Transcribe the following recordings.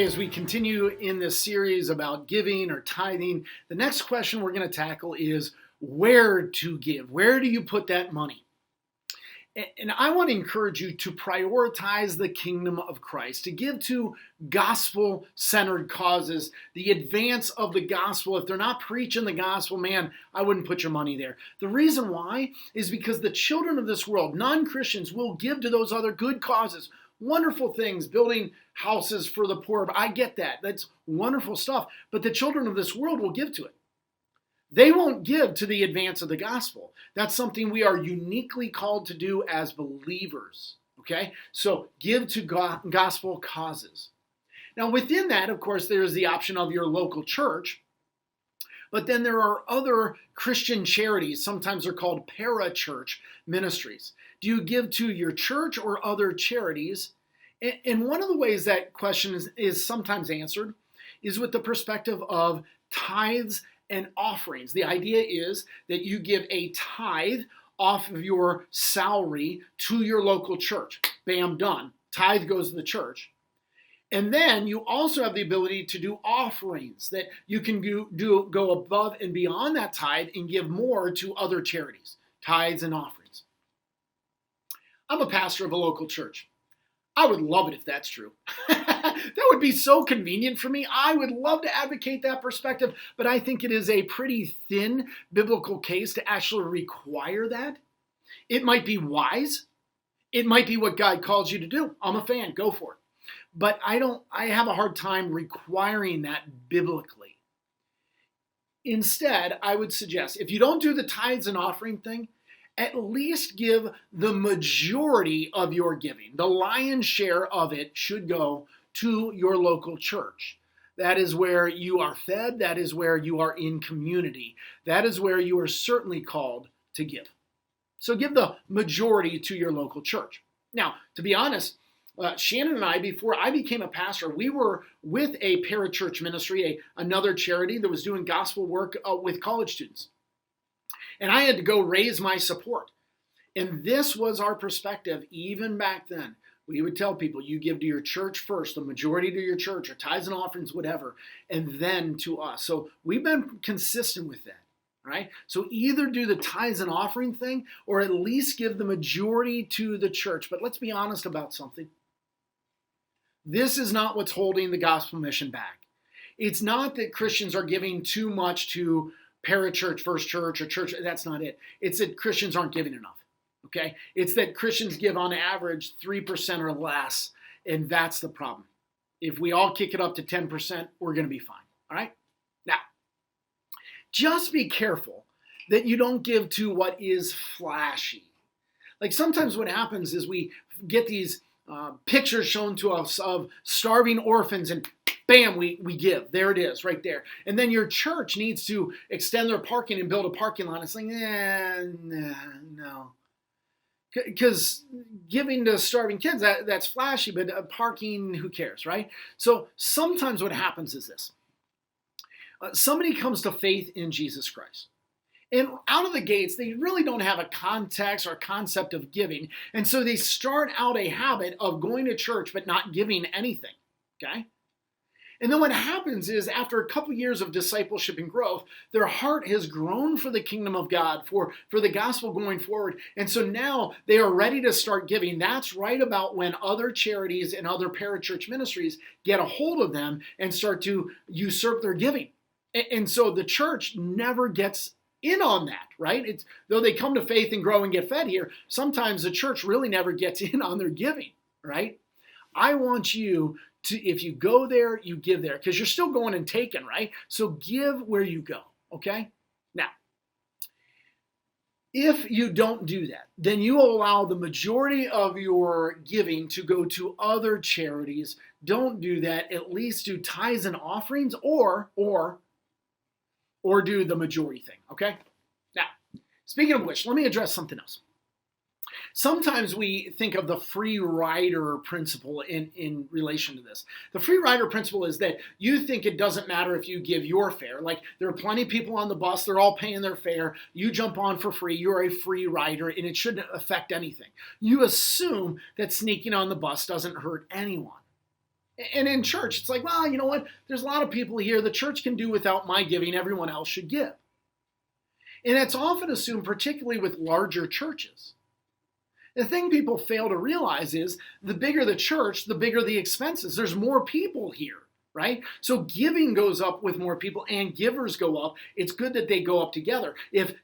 Okay, as we continue in this series about giving or tithing, the next question we're going to tackle is where to give. Where do you put that money? And I want to encourage you to prioritize the kingdom of Christ, to give to gospel-centered causes, the advance of the gospel. If they're not preaching the gospel, man, I wouldn't put your money there. The reason why is because the children of this world, non-Christians, will give to those other good causes. Wonderful things, building houses for the poor. I get that. That's wonderful stuff. But the children of this world will give to it. They won't give to the advance of the gospel. That's something we are uniquely called to do as believers. Okay? So give to gospel causes. Now within that, of course, there's the option of your local church. But then there are other Christian charities. Sometimes they're called para-church ministries. Do you give to your church or other charities? And one of the ways that question is sometimes answered is with the perspective of tithes and offerings. The idea is that you give a tithe off of your salary to your local church. Bam, done. Tithe goes to the church. And then you also have the ability to do offerings that you can go above and beyond that tithe and give more to other charities, tithes and offerings. I'm a pastor of a local church. I would love it if that's true. That would be so convenient for me. I would love to advocate that perspective, but I think it is a pretty thin biblical case to actually require that. It might be wise. It might be what God calls you to do. I'm a fan. Go for it. But I have a hard time requiring that biblically. Instead, I would suggest if you don't do the tithes and offering thing, at least give the majority of your giving. The lion's share of it should go to your local church. That is where you are fed. That is where you are in community. That is where you are certainly called to give. So give the majority to your local church. Now, to be honest, Shannon and I, before I became a pastor, we were with a parachurch ministry, another charity that was doing gospel work with college students. And I had to go raise my support. And this was our perspective even back then. We would tell people, you give to your church first, the majority to your church, or tithes and offerings, whatever, and then to us. So we've been consistent with that, right? So either do the tithes and offering thing, or at least give the majority to the church. But let's be honest about something. This is not what's holding the gospel mission back. It's not that Christians are giving too much to parachurch, First Church, or church. That's not it. It's that Christians aren't giving enough. Okay? It's that Christians give on average 3% or less, and that's the problem. If we all kick it up to 10%, we're going to be fine. All right? Now, just be careful that you don't give to what is flashy. Like sometimes what happens is we get these pictures shown to us of starving orphans and bam, we give. There it is, right there. And then your church needs to extend their parking and build a parking lot. It's like, no. Because giving to starving kids, that's flashy, but parking, who cares, right? So sometimes what happens is this. Somebody comes to faith in Jesus Christ. And out of the gates, they really don't have a context or concept of giving. And so they start out a habit of going to church but not giving anything, okay? And then what happens is after a couple years of discipleship and growth, their heart has grown for the kingdom of God, for the gospel going forward. And so now they are ready to start giving. That's right about when other charities and other parachurch ministries get a hold of them and start to usurp their giving. And so the church never gets in on that, right? Though they come to faith and grow and get fed here, sometimes the church really never gets in on their giving, right? I want you to, if you go there, you give there, because you're still going and taking, right? So give where you go, okay? Now, if you don't do that, then you will allow the majority of your giving to go to other charities. Don't do that. At least do tithes and offerings or do the majority thing, okay? Now, speaking of which, let me address something else. Sometimes we think of the free rider principle in relation to this. The free rider principle is that you think it doesn't matter if you give your fare. Like there are plenty of people on the bus, they're all paying their fare. You jump on for free, you're a free rider, and it shouldn't affect anything. You assume that sneaking on the bus doesn't hurt anyone. And in church, it's like, well, you know what? There's a lot of people here. The church can do without my giving. Everyone else should give. And it's often assumed, particularly with larger churches. The thing people fail to realize is the bigger the church, the bigger the expenses. There's more people here, right? So giving goes up with more people and givers go up. It's good that they go up together. If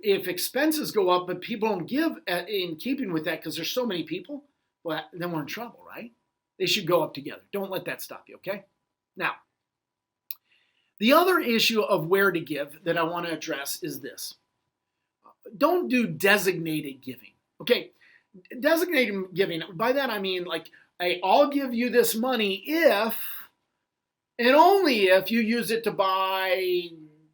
expenses go up but people don't give in keeping with that because there's so many people, well, then we're in trouble, right? They should go up together. Don't let that stop you, okay? Now, the other issue of where to give that I want to address is this. Don't do designated giving, okay? Designated giving, by that I mean like, hey, I'll give you this money if, and only if you use it to buy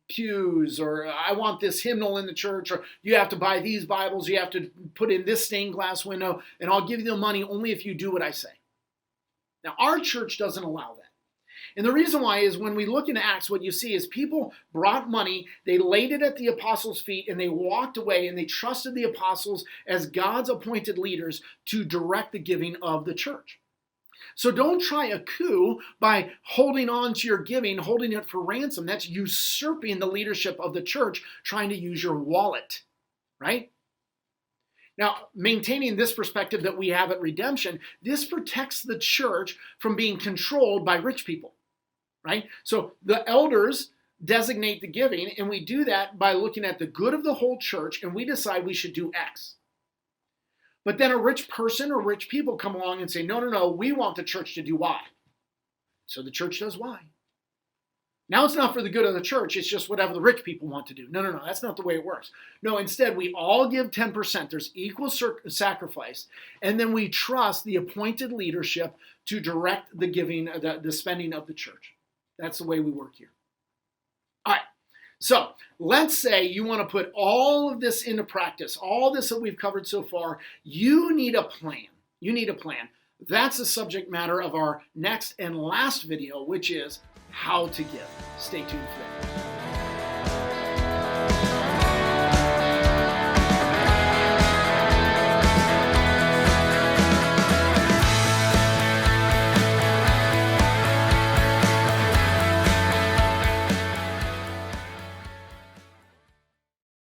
pews, or I want this hymnal in the church, or you have to buy these Bibles, you have to put in this stained glass window, and I'll give you the money only if you do what I say. Now, our church doesn't allow that. And the reason why is when we look in Acts, what you see is people brought money, they laid it at the apostles' feet, and they walked away, and they trusted the apostles as God's appointed leaders to direct the giving of the church. So don't try a coup by holding on to your giving, holding it for ransom. That's usurping the leadership of the church, trying to use your wallet, right? Now, maintaining this perspective that we have at Redemption, this protects the church from being controlled by rich people, right? So the elders designate the giving, and we do that by looking at the good of the whole church, and we decide we should do X. But then a rich person or rich people come along and say, no, we want the church to do Y. So the church does Y. Now it's not for the good of the church, it's just whatever the rich people want to do. No, that's not the way it works. No, instead we all give 10%. There's equal sacrifice. And then we trust the appointed leadership to direct the giving, the spending of the church. That's the way we work here. All right, so let's say you want to put all of this into practice, all this that we've covered so far. You need a plan. You need a plan. That's the subject matter of our next and last video, which is how to give. Stay tuned for that.